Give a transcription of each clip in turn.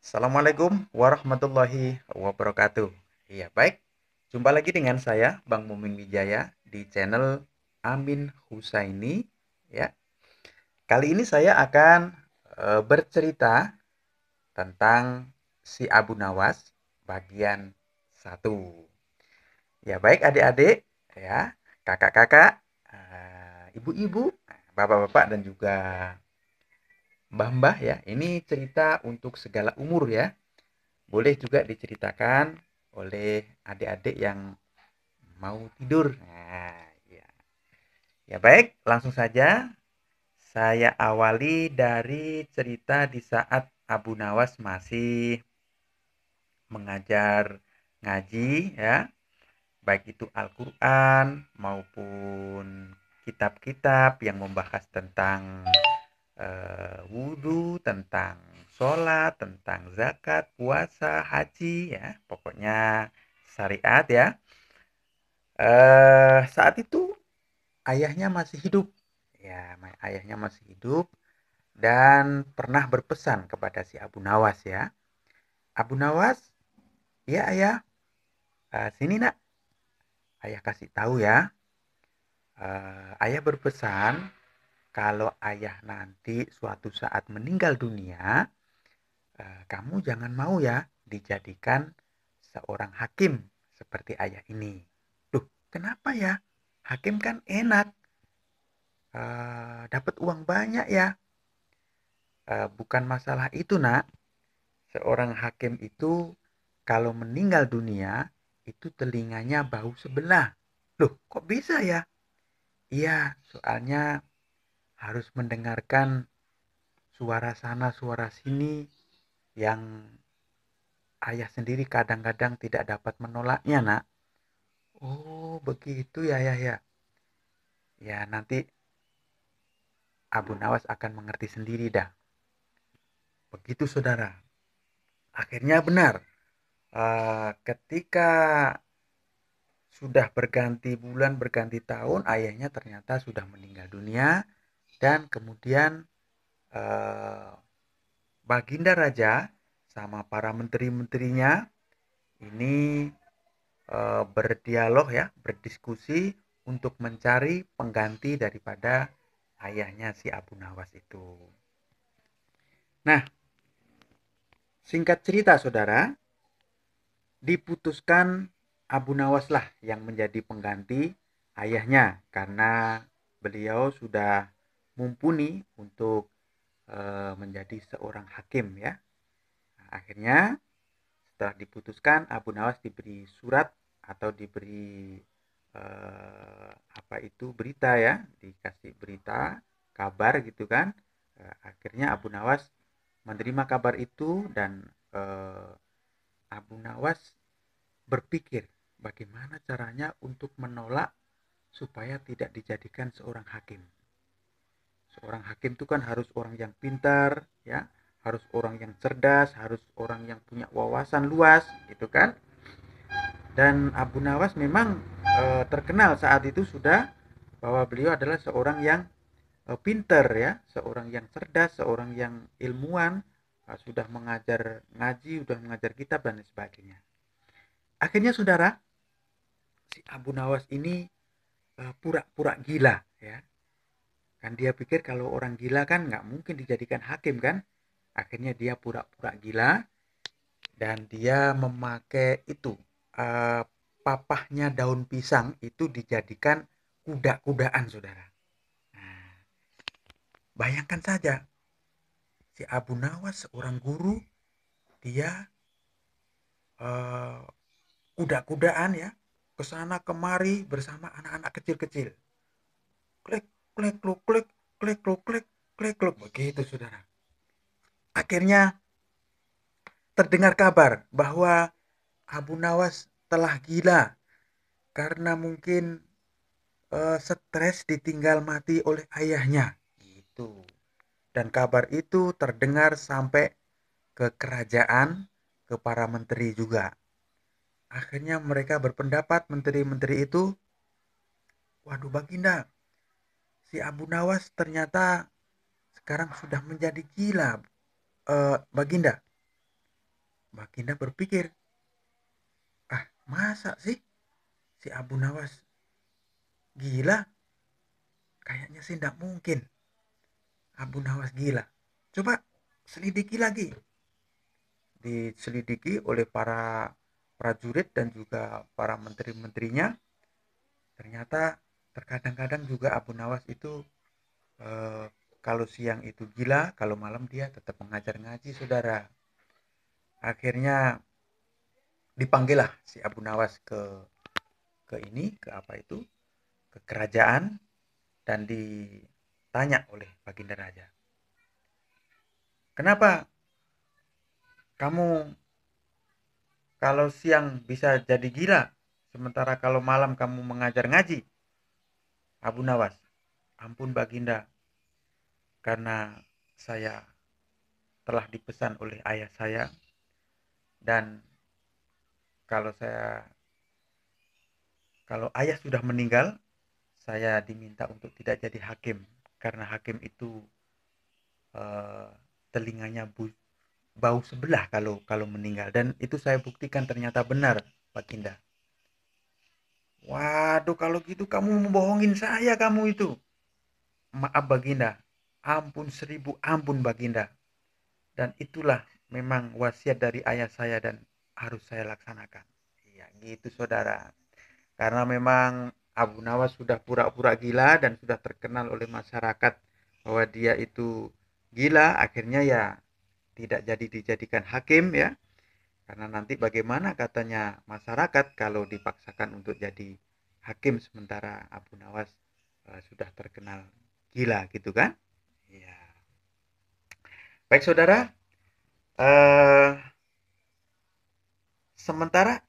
Assalamualaikum warahmatullahi wabarakatuh. Iya, baik. Jumpa lagi dengan saya, Bang Mumin Wijaya, di channel Amin Husaini. Ya, kali ini saya akan bercerita tentang si Abu Nawas bagian satu. Ya, baik adik-adik, ya, kakak-kakak, ibu-ibu, bapak-bapak, dan juga mbah-mbah ya. Ini cerita untuk segala umur ya. Boleh juga diceritakan oleh adik-adik yang mau tidur. Nah, ya. Ya baik, langsung saja saya awali dari cerita di saat Abu Nawas masih mengajar ngaji ya, baik itu Al-Qur'an maupun kitab-kitab yang membahas tentang wudhu, tentang sholat, tentang zakat, puasa, haji, ya, pokoknya syariat ya. Saat itu ayahnya masih hidup, ya, ayahnya masih hidup dan pernah berpesan kepada si Abu Nawas ya. Abu Nawas, ya ayah, sini nak, ayah kasih tahu ya. Ayah berpesan kalau ayah nanti suatu saat meninggal dunia, kamu jangan mau ya dijadikan seorang hakim seperti ayah ini. Loh, kenapa ya? Hakim kan enak, dapat uang banyak ya. Bukan masalah itu, nak. Seorang hakim itu kalau meninggal dunia, itu telinganya bau sebelah. Loh, kok bisa ya? Iya, soalnya harus mendengarkan suara sana, suara sini yang ayah sendiri kadang-kadang tidak dapat menolaknya, nak. Oh, begitu ya, ya, ya. Ya, nanti Abu Nawas akan mengerti sendiri dah. Begitu, saudara. Akhirnya benar. Ketika sudah berganti bulan, berganti tahun, ayahnya ternyata sudah meninggal dunia. Dan kemudian eh, Baginda Raja sama para menteri-menterinya ini berdialog ya, berdiskusi untuk mencari pengganti daripada ayahnya si Abu Nawas itu. Nah, singkat cerita saudara, diputuskan Abu Nawas lah yang menjadi pengganti ayahnya karena beliau sudah mumpuni untuk menjadi seorang hakim ya. Nah, akhirnya setelah diputuskan Abu Nawas diberi surat atau diberi apa itu berita ya, dikasih berita kabar gitu kan. Akhirnya Abu Nawas menerima kabar itu dan Abu Nawas berpikir bagaimana caranya untuk menolak supaya tidak dijadikan seorang hakim. Seorang hakim itu kan harus orang yang pintar ya, harus orang yang cerdas, harus orang yang punya wawasan luas gitu kan. Dan Abu Nawas memang terkenal saat itu sudah bahwa beliau adalah seorang yang pintar ya, seorang yang cerdas, seorang yang ilmuwan, sudah mengajar ngaji, sudah mengajar kitab dan sebagainya. Akhirnya saudara, si Abu Nawas ini pura-pura gila ya. Kan dia pikir kalau orang gila kan nggak mungkin dijadikan hakim kan. Akhirnya dia pura-pura gila dan dia memakai itu uh, papahnya daun pisang itu dijadikan kuda-kudaan saudara. Nah, bayangkan saja si Abu Nawas seorang guru dia uh, kuda-kudaan ya kesana kemari bersama anak-anak kecil-kecil. Klik klik klik klik klik klik klik klik klik begitu saudara. Akhirnya terdengar kabar bahwa Abu Nawas telah gila karena mungkin stres ditinggal mati oleh ayahnya gitu. Dan kabar itu terdengar sampai ke kerajaan, ke para menteri juga. Akhirnya mereka berpendapat menteri-menteri itu, waduh Baginda, si Abu Nawas ternyata sekarang sudah menjadi gila, Baginda. Baginda berpikir, ah masa sih si Abu Nawas gila? Kayaknya sih tidak mungkin Abu Nawas gila. Coba selidiki lagi. Diselidiki oleh para prajurit dan juga para menteri-menterinya. Ternyata terkadang-kadang juga Abu Nawas itu eh, kalau siang itu gila, kalau malam dia tetap mengajar ngaji, saudara. Akhirnya dipanggillah si Abu Nawas ke apa itu, ke kerajaan dan ditanya oleh Baginda Raja, kenapa kamu kalau siang bisa jadi gila, sementara kalau malam kamu mengajar ngaji? Abu Nawas, ampun Baginda, karena saya telah dipesan oleh ayah saya, dan kalau ayah sudah meninggal, saya diminta untuk tidak jadi hakim, karena hakim itu eh, telinganya bau sebelah kalau kalau meninggal, dan itu saya buktikan ternyata benar, Baginda. Waduh, kalau gitu kamu membohongin saya, kamu itu. Maaf Baginda, ampun seribu ampun Baginda. Dan itulah memang wasiat dari ayah saya dan harus saya laksanakan. Iya, gitu saudara. Karena memang Abu Nawas sudah pura-pura gila dan sudah terkenal oleh masyarakat bahwa dia itu gila, akhirnya ya tidak jadi dijadikan hakim ya. Karena nanti bagaimana katanya masyarakat kalau dipaksakan untuk jadi hakim sementara Abu Nawas sudah terkenal gila gitu kan? Iya. Baik saudara, eh, sementara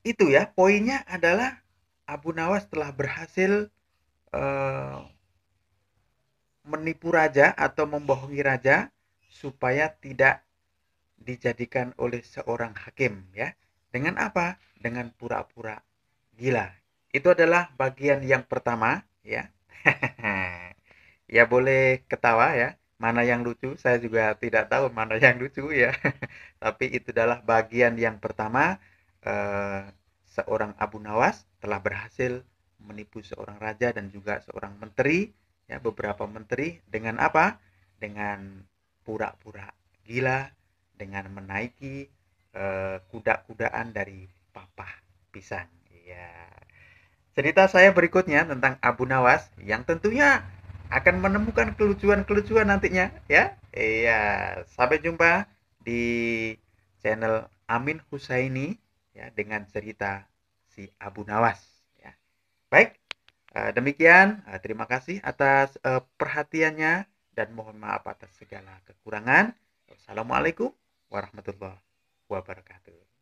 itu ya poinnya adalah Abu Nawas telah berhasil eh, menipu raja atau membohongi raja supaya tidak dijadikan oleh seorang hakim ya. Dengan apa? Dengan pura-pura gila. Itu adalah bagian yang pertama ya. Ya boleh ketawa ya. Mana yang lucu? Saya juga tidak tahu mana yang lucu ya. Tapi itu adalah bagian yang pertama, eh, seorang Abu Nawas telah berhasil menipu seorang raja dan juga seorang menteri, ya beberapa menteri dengan apa? Dengan pura-pura gila, dengan menaiki kuda-kudaan dari papah pisang. Ya. Cerita saya berikutnya tentang Abu Nawas yang tentunya akan menemukan kelucuan-kelucuan nantinya ya. Iya, sampai jumpa di channel Amin Husaini ya dengan cerita si Abu Nawas ya. Baik, demikian terima kasih atas perhatiannya dan mohon maaf atas segala kekurangan. Wassalamualaikum warahmatullahi wabarakatuh.